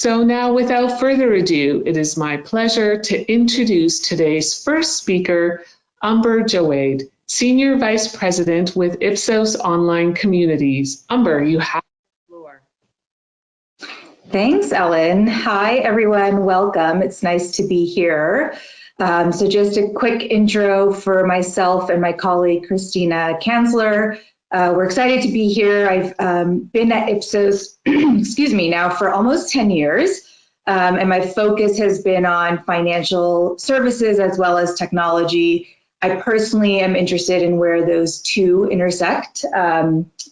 So now, without further ado, it is my pleasure to introduce today's first speaker, Umber Jawed, Senior Vice President with Ipsos Online Communities. Umber, you have the floor. Thanks, Ellen. Hi, everyone. Welcome. It's nice to be here. So just a quick intro for myself and my colleague, Christina Kanzler. We're excited to be here. I've been at Ipsos, excuse me, now for almost 10 years. And my focus has been on financial services as well as technology. I personally am interested in where those two intersect.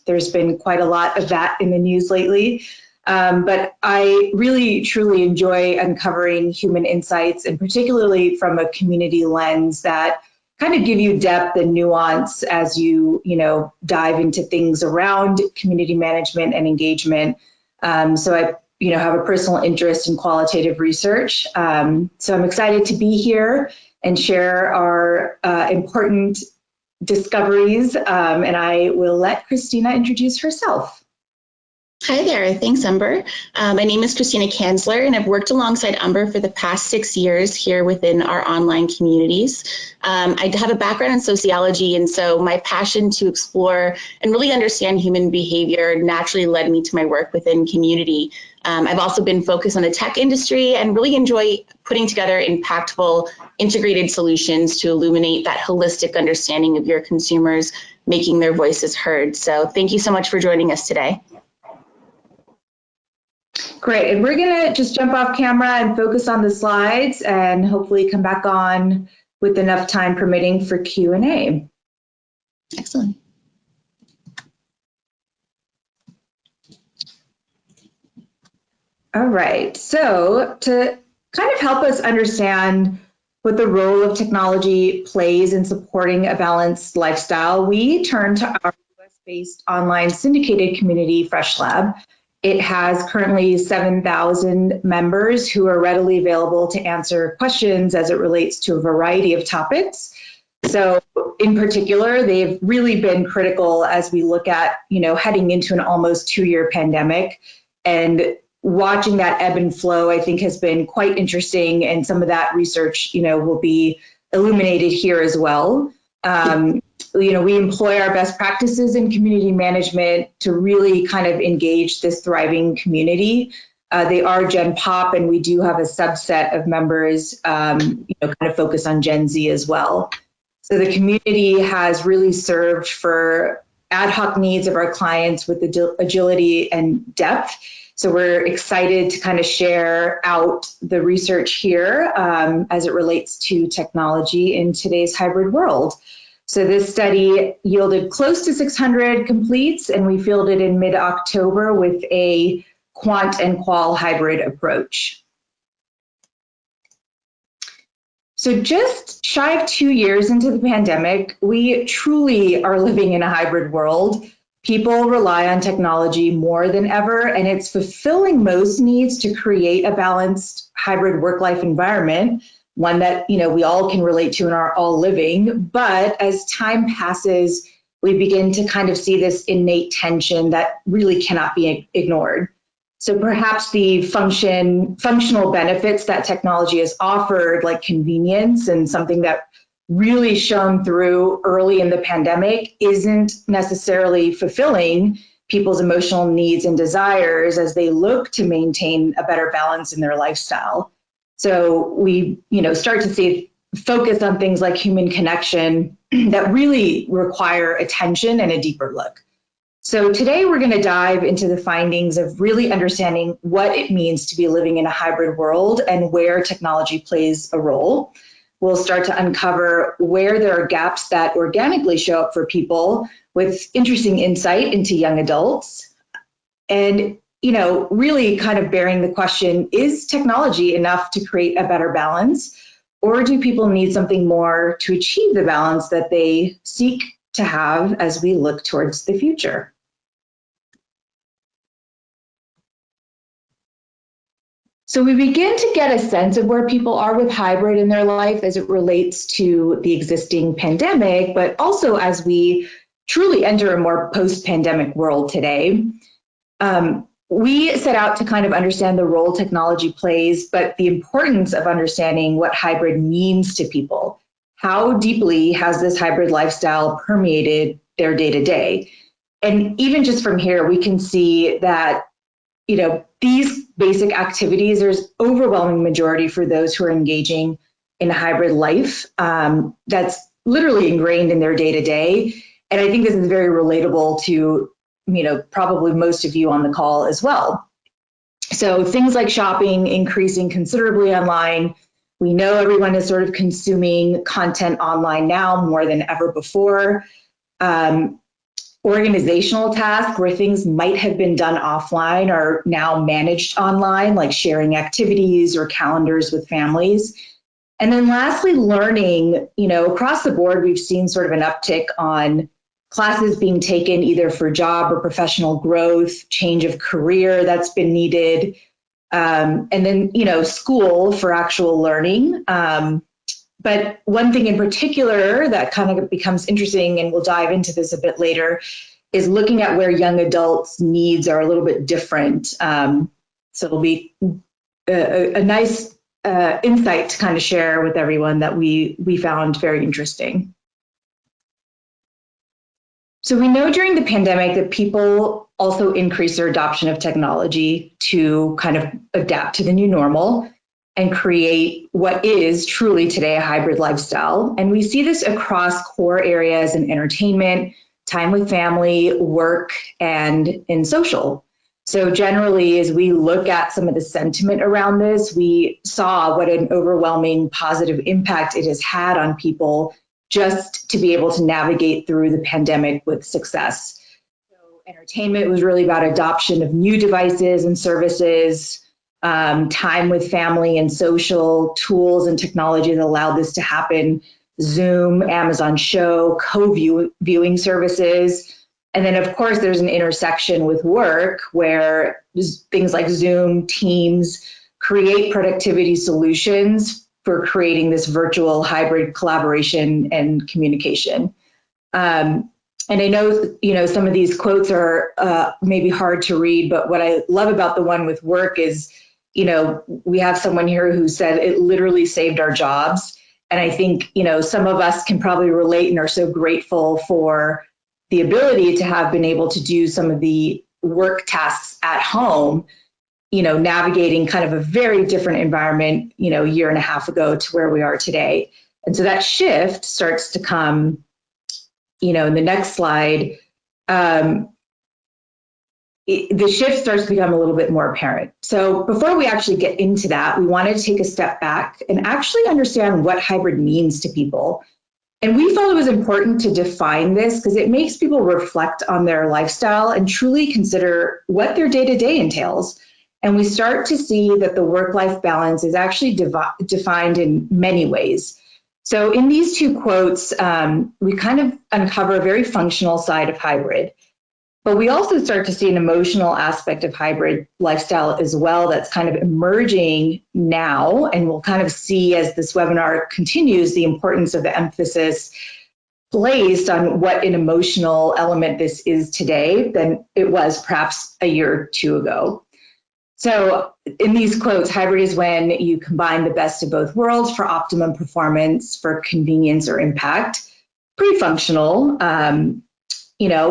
There's been quite a lot of that in the news lately. But I really, truly enjoy uncovering human insights, and particularly from a community lens that kind of give you depth and nuance as you dive into things around community management and engagement. So I have a personal interest in qualitative research. So I'm excited to be here and share our important discoveries. And I will let Christina introduce herself. Hi there, thanks Umber. My name is Christina Kanzler, and I've worked alongside Umber for the past 6 years here within our online communities. I have a background in sociology, and so my passion to explore and really understand human behavior naturally led me to my work within community. I've also been focused on the tech industry and really enjoy putting together impactful, integrated solutions to illuminate that holistic understanding of your consumers, making their voices heard. So thank you so much for joining us today. Great, and we're gonna just jump off camera and focus on the slides and hopefully come back on with enough time permitting for Q&A. Excellent. All right, so to kind of help us understand what the role of technology plays in supporting a balanced lifestyle, we turn to our US-based online syndicated community, Fresh Lab. It has currently 7,000 members who are readily available to answer questions as it relates to a variety of topics. So in particular, they've really been critical as we look at, heading into an almost 2-year pandemic, and watching that ebb and flow, I think, has been quite interesting. And some of that research, will be illuminated here as well. We employ our best practices in community management to really kind of engage this thriving community. They are Gen Pop, and we do have a subset of members, kind of focus on Gen Z as well. So the community has really served for ad hoc needs of our clients with agility and depth. So we're excited to kind of share out the research here as it relates to technology in today's hybrid world. So this study yielded close to 600 completes, and we fielded in mid-October with a quant and qual hybrid approach. So just shy of 2 years into the pandemic, we truly are living in a hybrid world. People rely on technology more than ever, and it's fulfilling most needs to create a balanced hybrid work-life environment, one that we all can relate to and are all living. But as time passes, we begin to kind of see this innate tension that really cannot be ignored. So perhaps the functional benefits that technology has offered, like convenience and something that really shone through early in the pandemic, isn't necessarily fulfilling people's emotional needs and desires as they look to maintain a better balance in their lifestyle. So we, start to see focus on things like human connection that really require attention and a deeper look. So today we're going to dive into the findings of really understanding what it means to be living in a hybrid world and where technology plays a role. We'll start to uncover where there are gaps that organically show up for people with interesting insight into young adults. And really kind of bearing the question, is technology enough to create a better balance? Or do people need something more to achieve the balance that they seek to have as we look towards the future? So we begin to get a sense of where people are with hybrid in their life as it relates to the existing pandemic, but also as we truly enter a more post-pandemic world today. we set out to kind of understand the role technology plays, but the importance of understanding what hybrid means to people. How deeply has this hybrid lifestyle permeated their day-to-day? And even just from here, we can see that, these basic activities, there's overwhelming majority for those who are engaging in a hybrid life that's literally ingrained in their day-to-day. And I think this is very relatable to, probably most of you on the call as well. So things like shopping increasing considerably online. We know everyone is sort of consuming content online now more than ever before. Organizational tasks where things might have been done offline are now managed online, like sharing activities or calendars with families. And then lastly, learning, across the board, we've seen sort of an uptick on classes being taken either for job or professional growth, change of career that's been needed, and then, school for actual learning. But one thing in particular that kind of becomes interesting, and we'll dive into this a bit later, is looking at where young adults' needs are a little bit different. So it'll be a nice insight to kind of share with everyone that we found very interesting. So we know during the pandemic that people also increased their adoption of technology to kind of adapt to the new normal and create what is truly today a hybrid lifestyle. And we see this across core areas in entertainment, time with family, work, and in social. So generally, as we look at some of the sentiment around this, we saw what an overwhelming positive impact it has had on people just to be able to navigate through the pandemic with success. So entertainment was really about adoption of new devices and services, time with family and social tools and technology that allowed this to happen, Zoom, Amazon Show, co-viewing services. And then, of course, there's an intersection with work where things like Zoom, Teams create productivity solutions for creating this virtual hybrid collaboration and communication. And I know, some of these quotes are maybe hard to read, but what I love about the one with work is, we have someone here who said it literally saved our jobs. And I think, some of us can probably relate and are so grateful for the ability to have been able to do some of the work tasks at home, navigating kind of a very different environment, a year and a half ago to where we are today. And so that shift starts to come, in the next slide, the shift starts to become a little bit more apparent. So before we actually get into that, we wanted to take a step back and actually understand what hybrid means to people. And we felt it was important to define this because it makes people reflect on their lifestyle and truly consider what their day-to-day entails. And we start to see that the work-life balance is actually defined in many ways. So in these two quotes, we kind of uncover a very functional side of hybrid. But we also start to see an emotional aspect of hybrid lifestyle as well that's kind of emerging now, and we'll kind of see as this webinar continues the importance of the emphasis placed on what an emotional element this is today than it was perhaps a year or two ago. So in these quotes, hybrid is when you combine the best of both worlds for optimum performance, for convenience or impact. Pretty functional.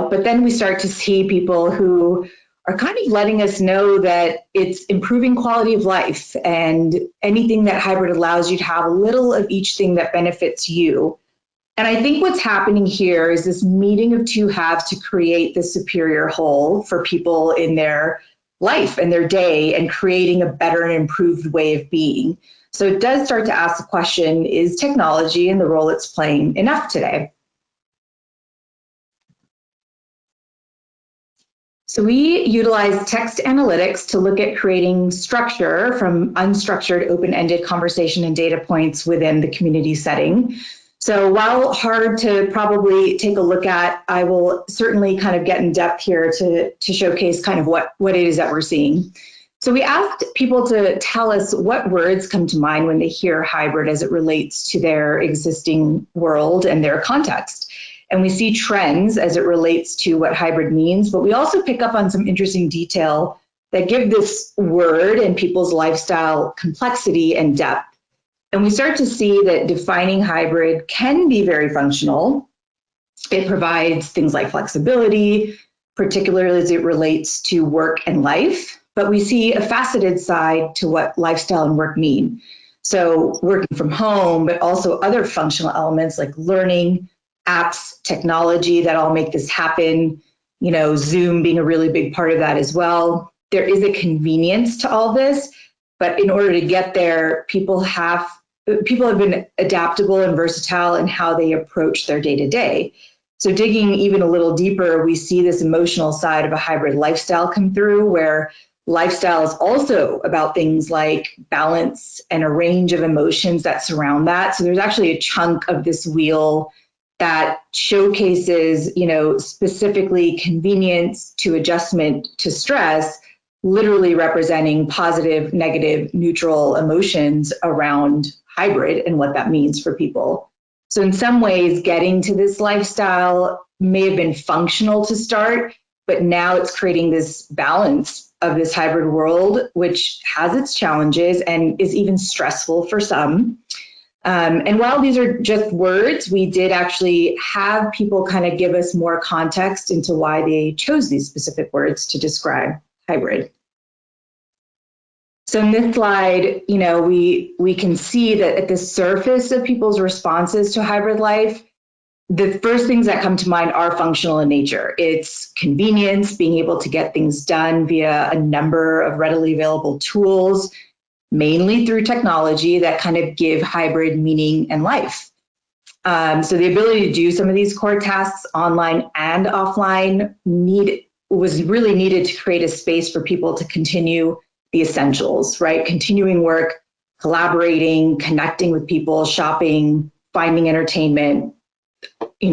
But then we start to see people who are kind of letting us know that it's improving quality of life, and anything that hybrid allows you to have a little of each thing that benefits you. And I think what's happening here is this meeting of two halves to create the superior whole for people in their life and their day, and creating a better and improved way of being. So it does start to ask the question, is technology and the role it's playing enough today? So we utilize text analytics to look at creating structure from unstructured, open-ended conversation and data points within the community setting. So while hard to probably take a look at, I will certainly kind of get in depth here to showcase kind of what it is that we're seeing. So we asked people to tell us what words come to mind when they hear hybrid as it relates to their existing world and their context. And we see trends as it relates to what hybrid means, but we also pick up on some interesting detail that give this word and people's lifestyle complexity and depth. And we start to see that defining hybrid can be very functional. It provides things like flexibility, particularly as it relates to work and life. But we see a faceted side to what lifestyle and work mean. So working from home, but also other functional elements like learning, apps, technology that all make this happen, Zoom being a really big part of that as well. There is a convenience to all this, but in order to get there, people have been adaptable and versatile in how they approach their day-to-day. So digging even a little deeper, we see this emotional side of a hybrid lifestyle come through, where lifestyle is also about things like balance and a range of emotions that surround that. So there's actually a chunk of this wheel that showcases, specifically convenience to adjustment to stress, literally representing positive, negative, neutral emotions around hybrid and what that means for people. So in some ways, getting to this lifestyle may have been functional to start, but now it's creating this balance of this hybrid world, which has its challenges and is even stressful for some. And while these are just words, we did actually have people kind of give us more context into why they chose these specific words to describe hybrid. So in this slide, we can see that at the surface of people's responses to hybrid life, the first things that come to mind are functional in nature. It's convenience, being able to get things done via a number of readily available tools, mainly through technology that kind of give hybrid meaning and life. So the ability to do some of these core tasks online and offline was really needed to create a space for people to continue the essentials, right? Continuing work, collaborating, connecting with people, shopping, finding entertainment,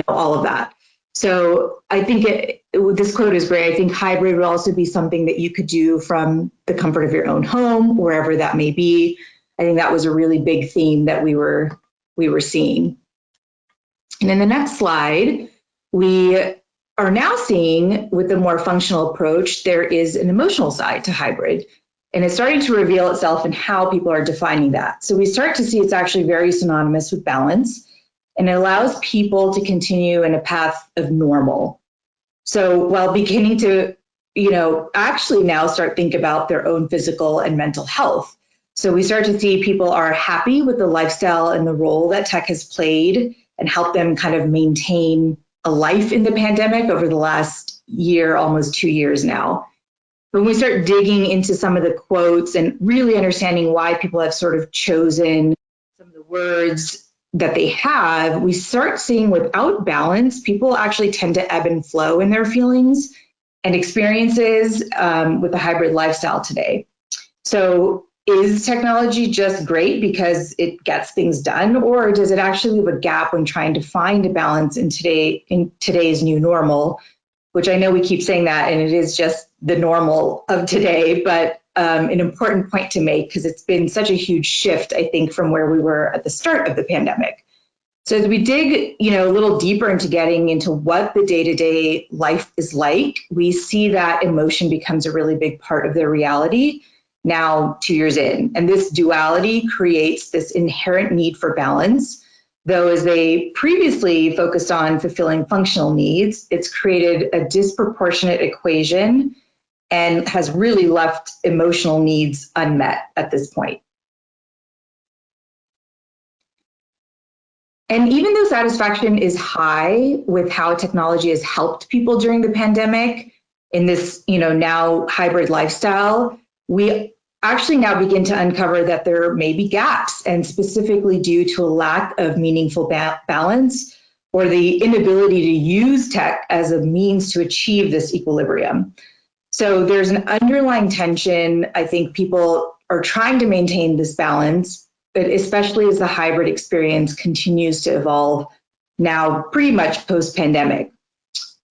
all of that. So I think this quote is great. I think hybrid would also be something that you could do from the comfort of your own home, wherever that may be. I think that was a really big theme that we were seeing. And in the next slide, we are now seeing, with a more functional approach, there is an emotional side to hybrid. And it's starting to reveal itself in how people are defining that. So we start to see it's actually very synonymous with balance, and it allows people to continue in a path of normal. So while beginning to, actually now start think about their own physical and mental health. So we start to see people are happy with the lifestyle and the role that tech has played and helped them kind of maintain a life in the pandemic over the last year, almost 2 years now. When we start digging into some of the quotes and really understanding why people have sort of chosen some of the words that they have, we start seeing without balance, people actually tend to ebb and flow in their feelings and experiences with a hybrid lifestyle today. So is technology just great because it gets things done, or does it actually leave a gap when trying to find a balance in today's new normal? Which I know we keep saying that, and it is just the normal of today, but an important point to make because it's been such a huge shift, I think, from where we were at the start of the pandemic. So as we dig, a little deeper into getting into what the day-to-day life is like, we see that emotion becomes a really big part of their reality now 2 years in. And this duality creates this inherent need for balance. Though as they previously focused on fulfilling functional needs, it's created a disproportionate equation and has really left emotional needs unmet at this point. And even though satisfaction is high with how technology has helped people during the pandemic in this, now hybrid lifestyle, we actually now begin to uncover that there may be gaps, and specifically due to a lack of meaningful balance or the inability to use tech as a means to achieve this equilibrium. So there's an underlying tension. I think people are trying to maintain this balance, but especially as the hybrid experience continues to evolve now pretty much post-pandemic.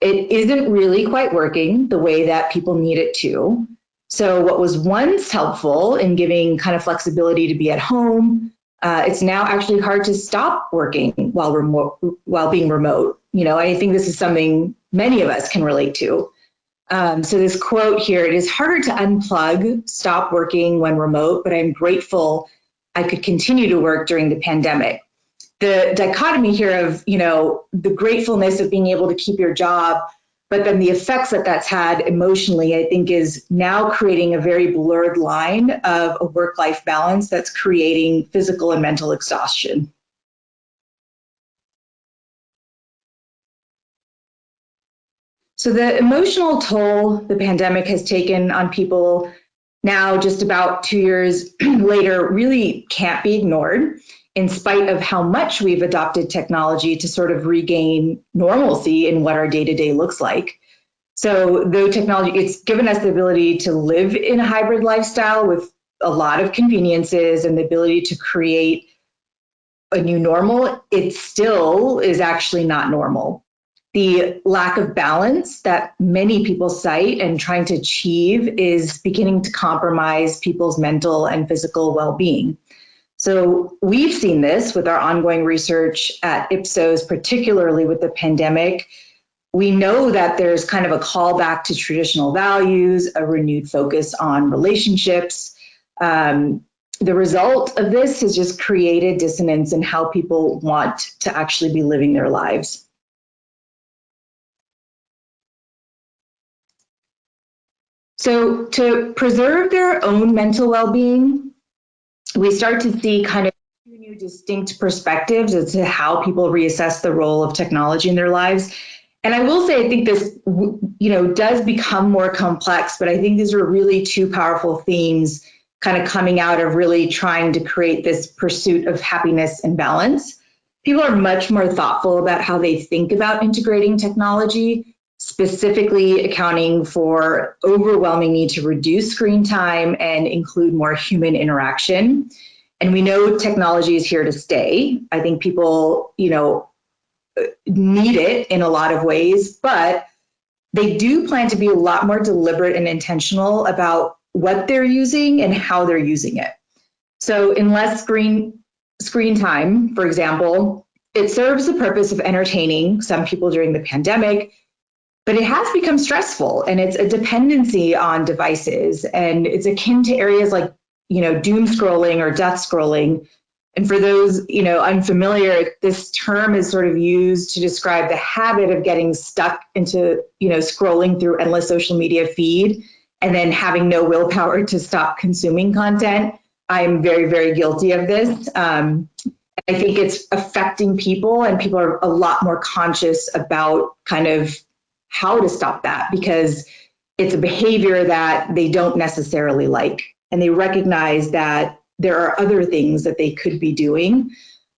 It isn't really quite working the way that people need it to. So what was once helpful in giving kind of flexibility to be at home, it's now actually hard to stop working while being remote. I think this is something many of us can relate to. So this quote here, it is harder to unplug, stop working when remote, but I'm grateful I could continue to work during the pandemic. The dichotomy here of, the gratefulness of being able to keep your job, but then the effects that that's had emotionally, I think is now creating a very blurred line of a work-life balance that's creating physical and mental exhaustion. So the emotional toll the pandemic has taken on people now, just about 2 years later, really can't be ignored, in spite of how much we've adopted technology to sort of regain normalcy in what our day-to-day looks like. So though technology, it's given us the ability to live in a hybrid lifestyle with a lot of conveniences and the ability to create a new normal, it still is actually not normal. The lack of balance that many people cite and trying to achieve is beginning to compromise people's mental and physical well-being. So we've seen this with our ongoing research at Ipsos, particularly with the pandemic. We know that there's kind of a callback to traditional values, a renewed focus on relationships. The result of this has just created dissonance in how people want to actually be living their lives. So to preserve their own mental well-being, we start to see kind of two new distinct perspectives as to how people reassess the role of technology in their lives. And I will say, I think this, does become more complex, but I think these are really two powerful themes kind of coming out of really trying to create this pursuit of happiness and balance. People are much more thoughtful about how they think about integrating technology, specifically accounting for overwhelming need to reduce screen time and include more human interaction. And we know technology is here to stay. I think people, need it in a lot of ways, but they do plan to be a lot more deliberate and intentional about what they're using and how they're using it. So in less screen time, for example, it serves the purpose of entertaining some people during the pandemic, but it has become stressful and it's a dependency on devices, and it's akin to areas like, doom scrolling or death scrolling. And for those, unfamiliar, this term is sort of used to describe the habit of getting stuck into, scrolling through endless social media feed and then having no willpower to stop consuming content. I'm very, very guilty of this. I think it's affecting people, and people are a lot more conscious about kind of how to stop that, because it's a behavior that they don't necessarily like. And they recognize that there are other things that they could be doing.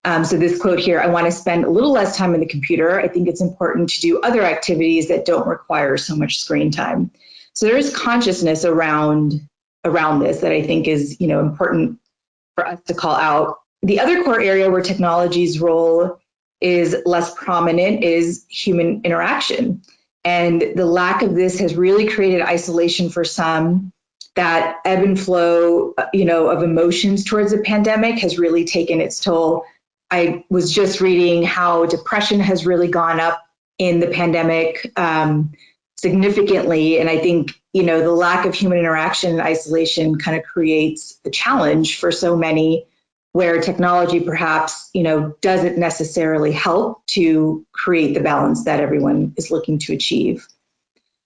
So this quote here, I want to spend a little less time on the computer. I think it's important to do other activities that don't require so much screen time. So there is consciousness around this that I think is, important for us to call out. The other core area where technology's role is less prominent is human interaction. And the lack of this has really created isolation for some. That ebb and flow, of emotions towards the pandemic has really taken its toll. I was just reading how depression has really gone up in the pandemic significantly. And I think, the lack of human interaction and isolation kind of creates a challenge for so many, where technology perhaps, doesn't necessarily help to create the balance that everyone is looking to achieve.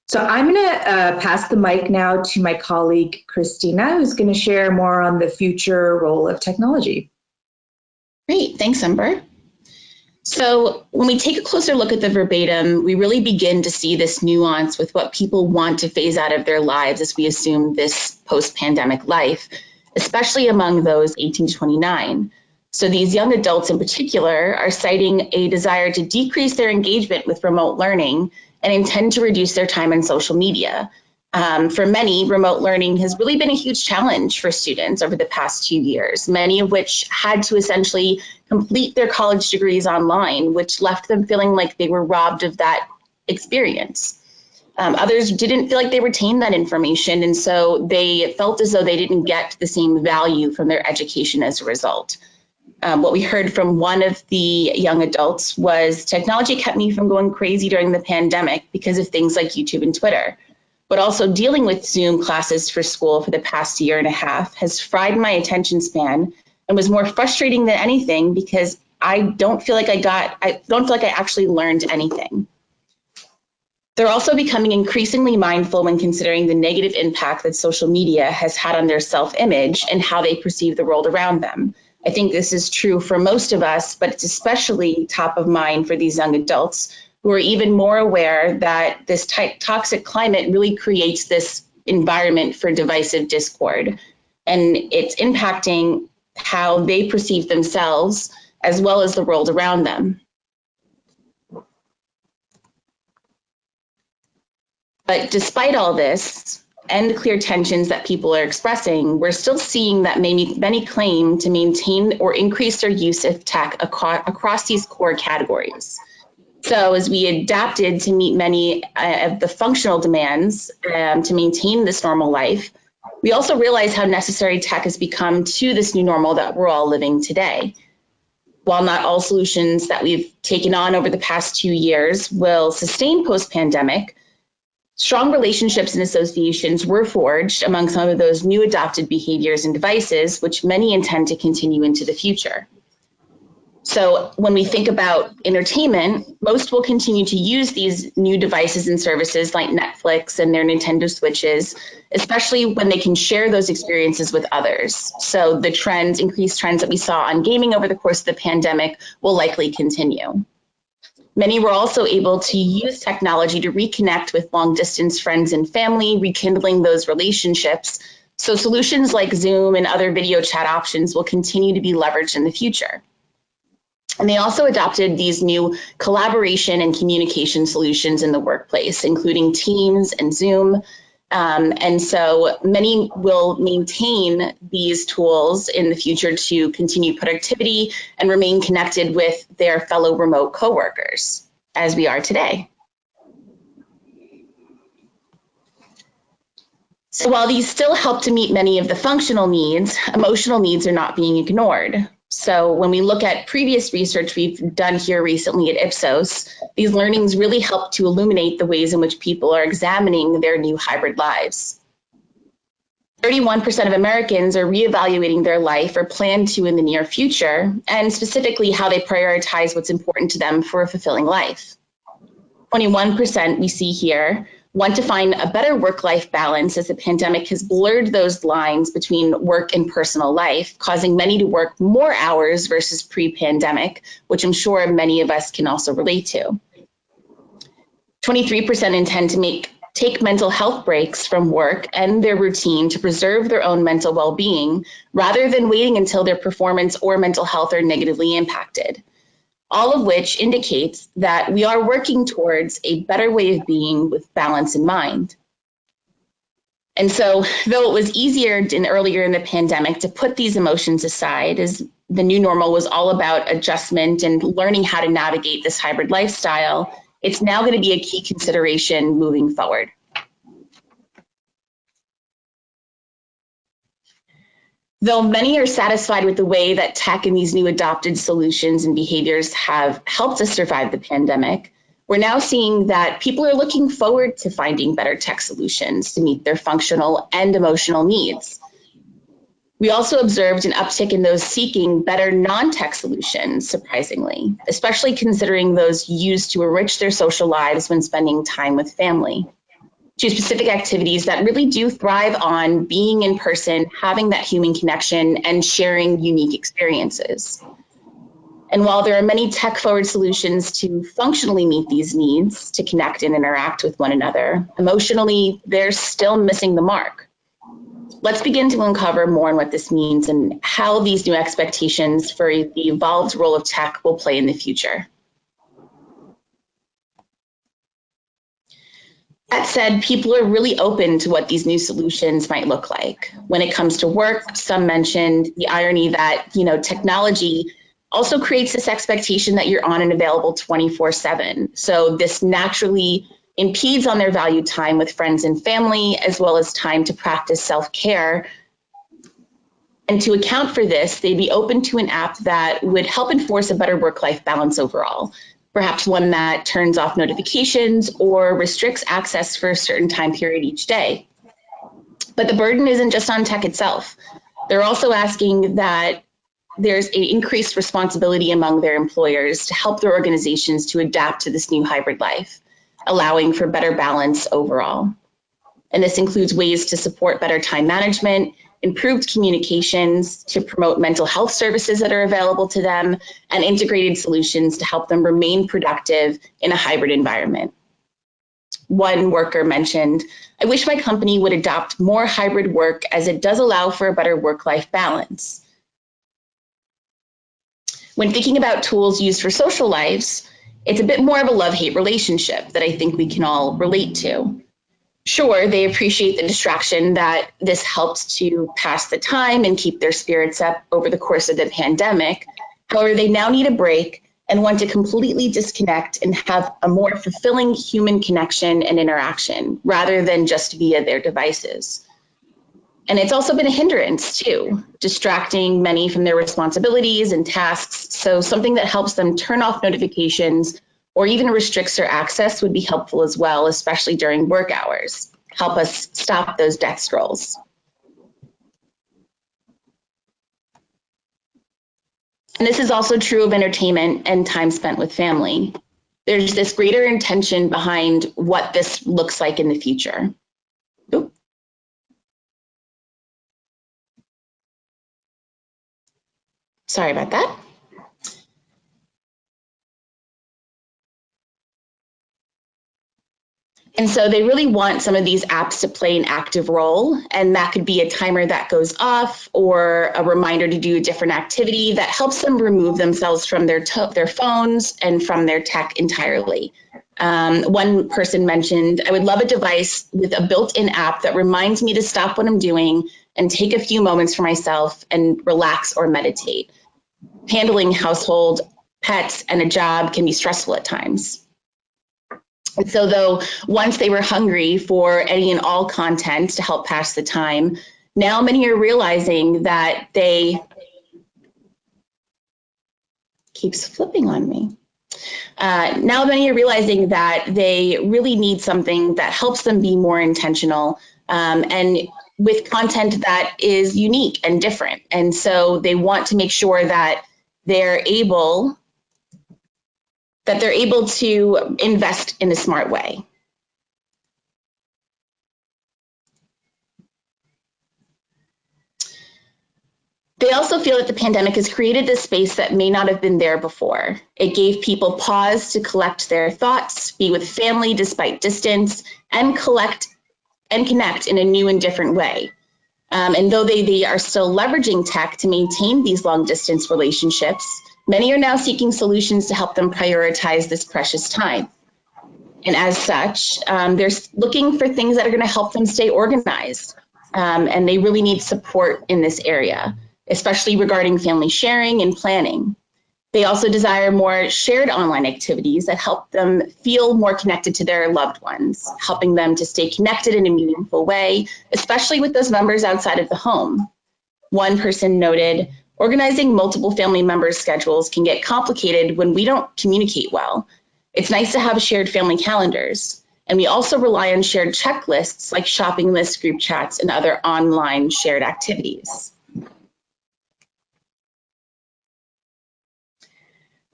So I'm going to pass the mic now to my colleague, Christina, who's going to share more on the future role of technology. Great, thanks, Ember. So when we take a closer look at the verbatim, we really begin to see this nuance with what people want to phase out of their lives as we assume this post-pandemic life, especially among those 18 to 29. So these young adults in particular are citing a desire to decrease their engagement with remote learning and intend to reduce their time on social media. For many, remote learning has really been a huge challenge for students over the past 2 years, many of which had to essentially complete their college degrees online, which left them feeling like they were robbed of that experience. Others didn't feel like they retained that information, and so they felt as though they didn't get the same value from their education as a result. What we heard from one of the young adults was, technology kept me from going crazy during the pandemic because of things like YouTube and Twitter. but also dealing with Zoom classes for school for the past year and a half has fried my attention span and was more frustrating than anything because I don't feel like I actually learned anything. They're also becoming increasingly mindful when considering the negative impact that social media has had on their self-image and how they perceive the world around them. I think this is true for most of us, but it's especially top of mind for these young adults who are even more aware that this toxic climate really creates this environment for divisive discord. And it's impacting how they perceive themselves as well as the world around them. But despite all this and the clear tensions that people are expressing, we're still seeing that many claim to maintain or increase their use of tech across these core categories. So as we adapted to meet many of the functional demands to maintain this normal life, we also realize how necessary tech has become to this new normal that we're all living today. While not all solutions that we've taken on over the past 2 years will sustain post-pandemic, strong relationships and associations were forged among some of those new adopted behaviors and devices, which many intend to continue into the future. So when we think about entertainment, most will continue to use these new devices and services like Netflix and their Nintendo Switches, especially when they can share those experiences with others. So the increased trends that we saw on gaming over the course of the pandemic will likely continue. Many were also able to use technology to reconnect with long-distance friends and family, rekindling those relationships. So solutions like Zoom and other video chat options will continue to be leveraged in the future. And they also adopted these new collaboration and communication solutions in the workplace, including Teams and Zoom. And so many will maintain these tools in the future to continue productivity and remain connected with their fellow remote coworkers, as we are today. So while these still help to meet many of the functional needs, emotional needs are not being ignored. So when we look at previous research we've done here recently at Ipsos, these learnings really help to illuminate the ways in which people are examining their new hybrid lives. 31% of Americans are reevaluating their life or plan to in the near future, and specifically how they prioritize what's important to them for a fulfilling life. 21% we see here want to find a better work-life balance as the pandemic has blurred those lines between work and personal life, causing many to work more hours versus pre-pandemic, which I'm sure many of us can also relate to. 23% intend to take mental health breaks from work and their routine to preserve their own mental well-being, rather than waiting until their performance or mental health are negatively impacted. All of which indicates that we are working towards a better way of being with balance in mind. And so, though it was easier earlier in the pandemic to put these emotions aside, as the new normal was all about adjustment and learning how to navigate this hybrid lifestyle, it's now going to be a key consideration moving forward. Though many are satisfied with the way that tech and these new adopted solutions and behaviors have helped us survive the pandemic, we're now seeing that people are looking forward to finding better tech solutions to meet their functional and emotional needs. We also observed an uptick in those seeking better non-tech solutions, surprisingly, especially considering those used to enrich their social lives when spending time with family. To specific activities that really do thrive on being in person, having that human connection, and sharing unique experiences. And while there are many tech-forward solutions to functionally meet these needs, to connect and interact with one another, emotionally, they're still missing the mark. Let's begin to uncover more on what this means and how these new expectations for the evolved role of tech will play in the future. That said, people are really open to what these new solutions might look like. When it comes to work, some mentioned the irony that, technology also creates this expectation that you're on and available 24/7. So this naturally impedes on their valued time with friends and family, as well as time to practice self-care. And to account for this, they'd be open to an app that would help enforce a better work-life balance overall. perhaps one that turns off notifications or restricts access for a certain time period each day. But the burden isn't just on tech itself. They're also asking that there's an increased responsibility among their employers to help their organizations to adapt to this new hybrid life, allowing for better balance overall. And this includes ways to support better time management, improved communications to promote mental health services that are available to them, and integrated solutions to help them remain productive in a hybrid environment. One worker mentioned, "I wish my company would adopt more hybrid work as it does allow for a better work-life balance." When thinking about tools used for social lives, it's a bit more of a love-hate relationship that I think we can all relate to. Sure, they appreciate the distraction that this helps to pass the time and keep their spirits up over the course of the pandemic. However, they now need a break and want to completely disconnect and have a more fulfilling human connection and interaction rather than just via their devices. And it's also been a hindrance too, distracting many from their responsibilities and tasks. So something that helps them turn off notifications or even restricts their access would be helpful as well, especially during work hours. Help us stop those death scrolls. And this is also true of entertainment and time spent with family. There's this greater intention behind what this looks like in the future. Oop. Sorry about that. And so they really want some of these apps to play an active role, and that could be a timer that goes off or a reminder to do a different activity that helps them remove themselves from their phones and from their tech entirely. One person mentioned, "I would love a device with a built-in app that reminds me to stop what I'm doing and take a few moments for myself and relax or meditate." Handling household, pets, and a job can be stressful at times. And so though once they were hungry for any and all content to help pass the time, now many are realizing that keeps flipping on me. Now many are realizing that they really need something that helps them be more intentional and with content that is unique and different. And so they want to make sure that they're able to invest in a smart way. They also feel that the pandemic has created this space that may not have been there before. It gave people pause to collect their thoughts, be with family despite distance, and connect in a new and different way. And though they are still leveraging tech to maintain these long distance relationships, many are now seeking solutions to help them prioritize this precious time. And as such, they're looking for things that are going to help them stay organized. And they really need support in this area, especially regarding family sharing and planning. They also desire more shared online activities that help them feel more connected to their loved ones, helping them to stay connected in a meaningful way, especially with those members outside of the home. One person noted, "Organizing multiple family members' schedules can get complicated when we don't communicate well. It's nice to have shared family calendars. And we also rely on shared checklists like shopping lists, group chats, and other online shared activities."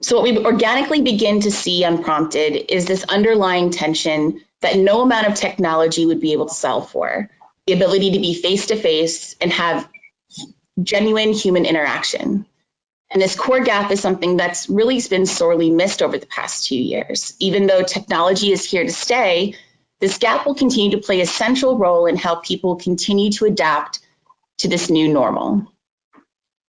So what we organically begin to see unprompted is this underlying tension that no amount of technology would be able to solve for. The ability to be face-to-face and have genuine human interaction. And this core gap is something that's really been sorely missed over the past 2 years. Even though technology is here to stay, this gap will continue to play a central role in how people continue to adapt to this new normal.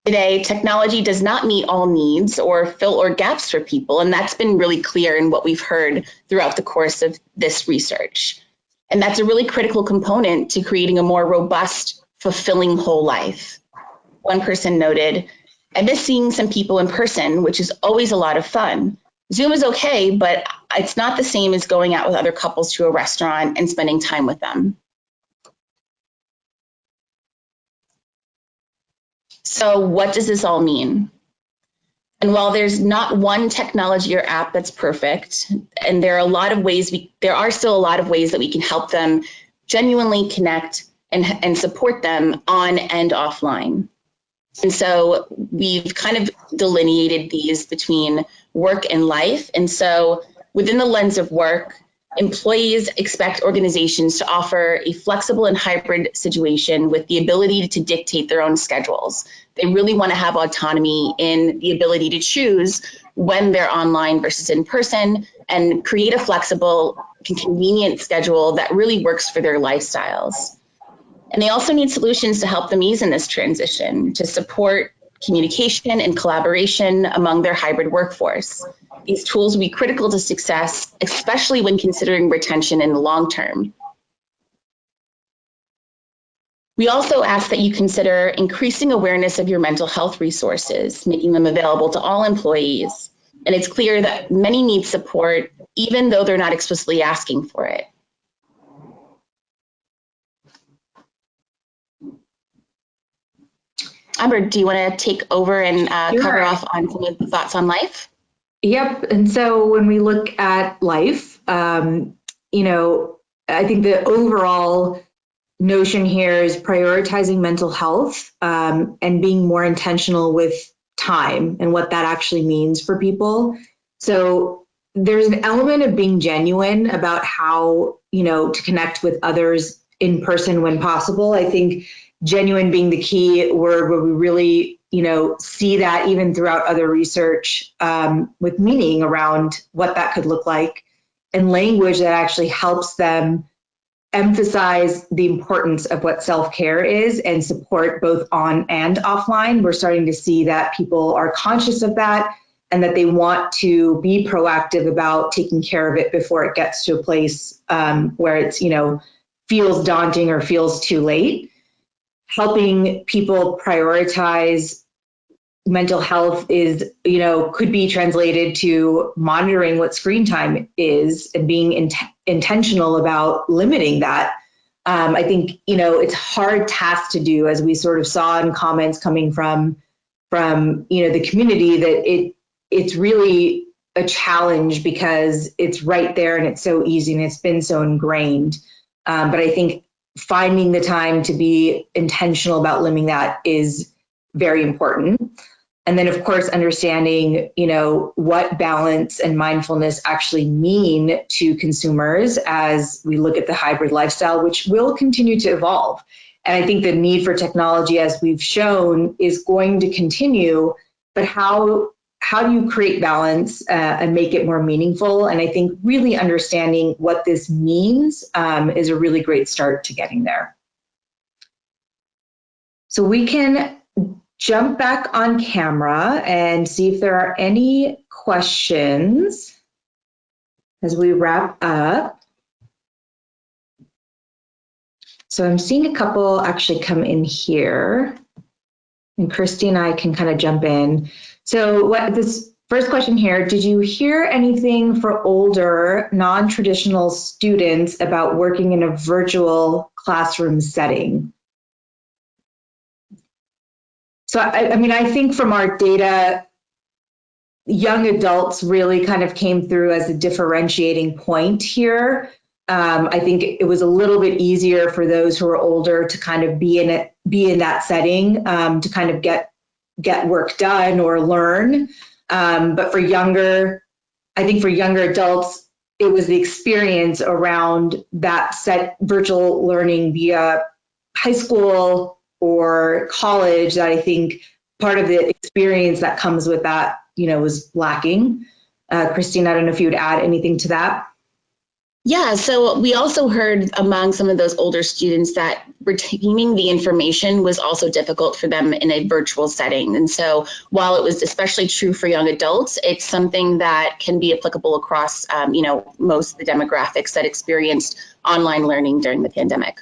Today, technology does not meet all needs or fill all gaps for people, and that's been really clear in what we've heard throughout the course of this research. And that's a really critical component to creating a more robust, fulfilling whole life. One person noted, "I miss seeing some people in person, which is always a lot of fun. Zoom is okay, but it's not the same as going out with other couples to a restaurant and spending time with them." So what does this all mean? And while there's not one technology or app that's perfect, and there are still a lot of ways that we can help them genuinely connect and support them on and offline. And so we've kind of delineated these between work and life. And so within the lens of work, employees expect organizations to offer a flexible and hybrid situation with the ability to dictate their own schedules. They really want to have autonomy in the ability to choose when they're online versus in person and create a flexible and convenient schedule that really works for their lifestyles. And they also need solutions to help them ease in this transition, to support communication and collaboration among their hybrid workforce. These tools will be critical to success, especially when considering retention in the long term. We also ask that you consider increasing awareness of your mental health resources, making them available to all employees. And it's clear that many need support, even though they're not explicitly asking for it. Amber, do you want to take over and cover off on some of the thoughts on life? Yep. And so when we look at life, I think the overall notion here is prioritizing mental health and being more intentional with time and what that actually means for people. So there's an element of being genuine about how, to connect with others in person when possible. I think genuine being the key word where we really, see that even throughout other research with meaning around what that could look like and language that actually helps them emphasize the importance of what self-care is and support both on and offline. We're starting to see that people are conscious of that and that they want to be proactive about taking care of it before it gets to a place where it's, feels daunting or feels too late. Helping people prioritize mental health is, could be translated to monitoring what screen time is and being intentional about limiting that. I think, it's a hard task to do, as we sort of saw in comments coming from the community, that it's really a challenge because it's right there and it's so easy and it's been so ingrained. But I think finding the time to be intentional about limiting that is very important. And then, of course, understanding, what balance and mindfulness actually mean to consumers as we look at the hybrid lifestyle, which will continue to evolve. And I think the need for technology, as we've shown, is going to continue. But how do you create balance and make it more meaningful? And I think really understanding what this means is a really great start to getting there. So we can jump back on camera and see if there are any questions as we wrap up. So I'm seeing a couple actually come in here, and Christy and I can kind of jump in. So this first question here, did you hear anything for older, non-traditional students about working in a virtual classroom setting? So, I think from our data, young adults really kind of came through as a differentiating point here. I think it was a little bit easier for those who are older to kind of be in that setting to kind of get work done or learn. But for younger adults, it was the experience around that set virtual learning via high school or college that I think part of the experience that comes with that, was lacking. Christine, I don't know if you would add anything to that. Yeah, so we also heard among some of those older students that retaining the information was also difficult for them in a virtual setting. And so while it was especially true for young adults, it's something that can be applicable across, most of the demographics that experienced online learning during the pandemic.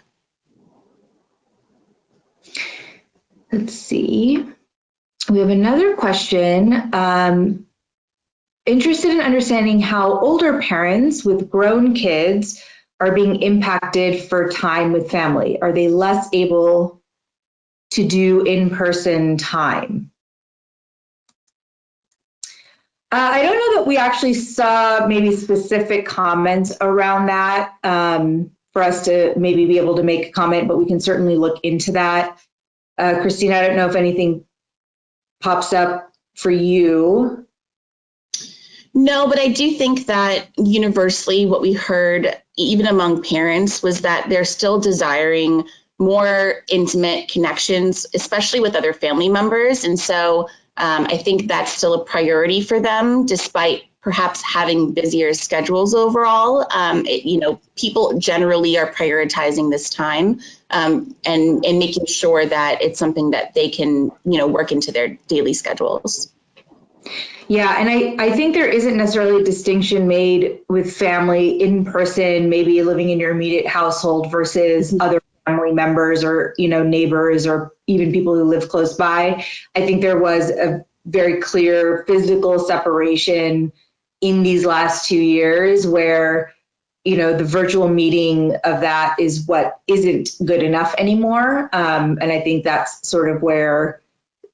Let's see. We have another question. Interested in understanding how older parents with grown kids are being impacted for time with family. Are they less able to do in-person time? I don't know that we actually saw maybe specific comments around that for us to maybe be able to make a comment, but we can certainly look into that. Christina, I don't know if anything pops up for you. No, but I do think that universally what we heard, even among parents, was that they're still desiring more intimate connections, especially with other family members. And so I think that's still a priority for them, despite perhaps having busier schedules overall. People generally are prioritizing this time and making sure that it's something that they can, work into their daily schedules. Yeah, and I think there isn't necessarily a distinction made with family in person, maybe living in your immediate household versus other family members or, neighbors or even people who live close by. I think there was a very clear physical separation in these last 2 years where, the virtual meeting of that is what isn't good enough anymore. And I think that's sort of where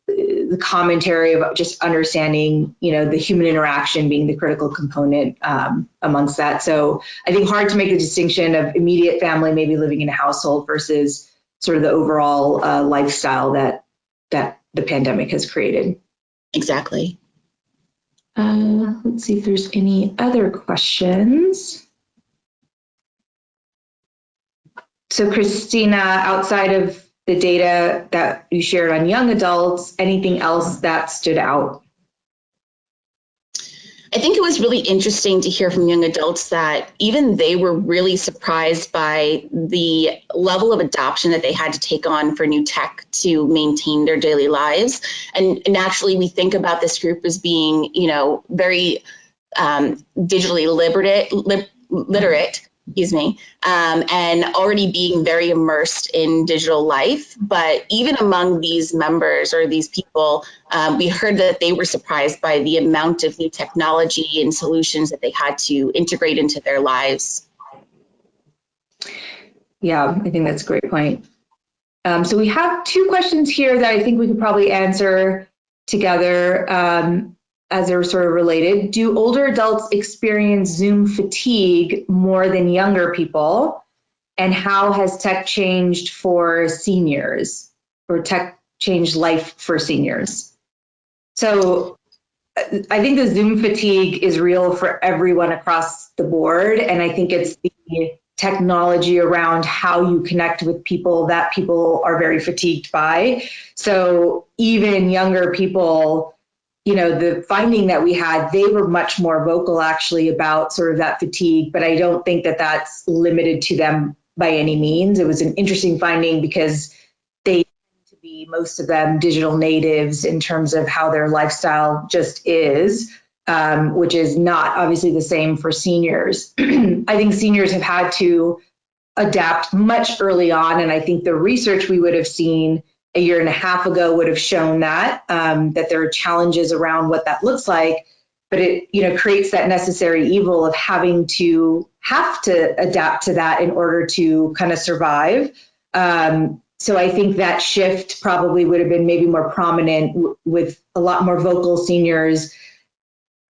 the commentary about just understanding, the human interaction being the critical component amongst that. So I think hard to make the distinction of immediate family, maybe living in a household versus sort of the overall lifestyle that the pandemic has created. Exactly. Let's see if there's any other questions. So Christina, outside of the data that you shared on young adults, anything else that stood out? I think it was really interesting to hear from young adults that even they were really surprised by the level of adoption that they had to take on for new tech to maintain their daily lives. And naturally, we think about this group as being, very digitally literate, and already being very immersed in digital life. But even among these members or these people, we heard that they were surprised by the amount of new technology and solutions that they had to integrate into their lives. Yeah, I think that's a great point. So we have 2 questions here that I think we could probably answer together as they're sort of related. Do older adults experience Zoom fatigue more than younger people? And how has tech changed for seniors, or tech changed life for seniors? So I think the Zoom fatigue is real for everyone across the board. And I think it's the technology around how you connect with people that people are very fatigued by. So even younger people, the finding that we had, they were much more vocal actually about sort of that fatigue, but I don't think that that's limited to them by any means. It was an interesting finding because they tend to be, most of them, digital natives in terms of how their lifestyle just is, which is not obviously the same for seniors. I think seniors have had to adapt much early on, and I think the research we would have seen a year and a half ago would have shown that there are challenges around what that looks like, but it creates that necessary evil of having to adapt to that in order to kind of survive. So I think that shift probably would have been maybe more prominent with a lot more vocal seniors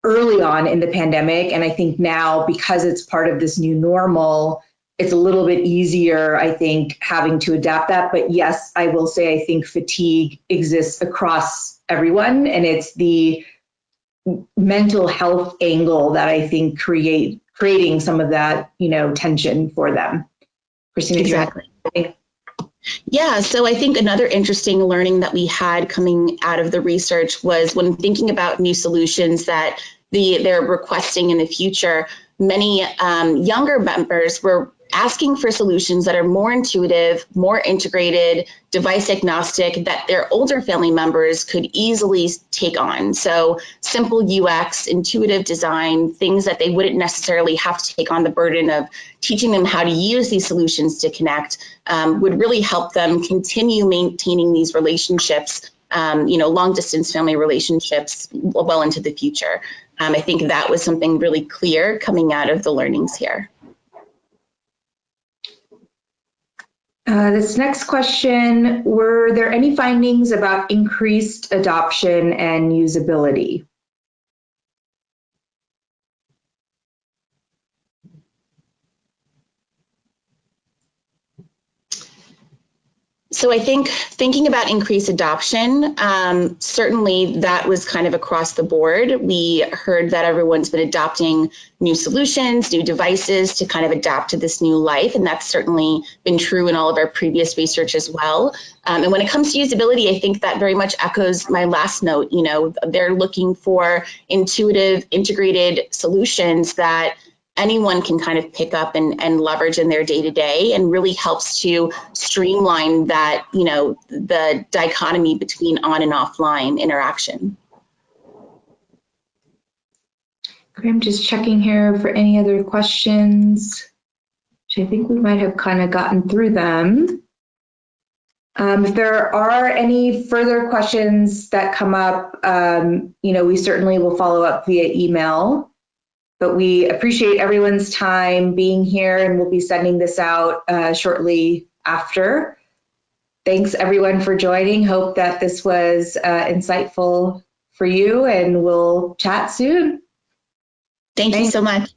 early on in the pandemic. And I think now, because it's part of this new normal, it's a little bit easier, I think, having to adapt that. But yes, I will say I think fatigue exists across everyone, and it's the mental health angle that I think creating some of that, tension for them. Christina, exactly. Yeah, so I think another interesting learning that we had coming out of the research was when thinking about new solutions that they're requesting in the future, many younger members were asking for solutions that are more intuitive, more integrated, device agnostic, that their older family members could easily take on. So simple UX, intuitive design, things that they wouldn't necessarily have to take on the burden of teaching them how to use these solutions to connect, would really help them continue maintaining these relationships, long distance family relationships well into the future. I think that was something really clear coming out of the learnings here. This next question, were there any findings about increased adoption and usability? So I think thinking about increased adoption, certainly that was kind of across the board. We heard that everyone's been adopting new solutions, new devices to kind of adapt to this new life. And that's certainly been true in all of our previous research as well. And when it comes to usability, I think that very much echoes my last note. You know, they're looking for intuitive, integrated solutions that anyone can kind of pick up and leverage in their day-to-day, and really helps to streamline that, you know, the dichotomy between on and offline interaction. Okay, I'm just checking here for any other questions, which I think we might have kind of gotten through them. If there are any further questions that come up, you know, we certainly will follow up via email. But we appreciate everyone's time being here, and we'll be sending this out shortly after. Thanks everyone for joining. Hope that this was insightful for you, and we'll chat soon. Thank you so much.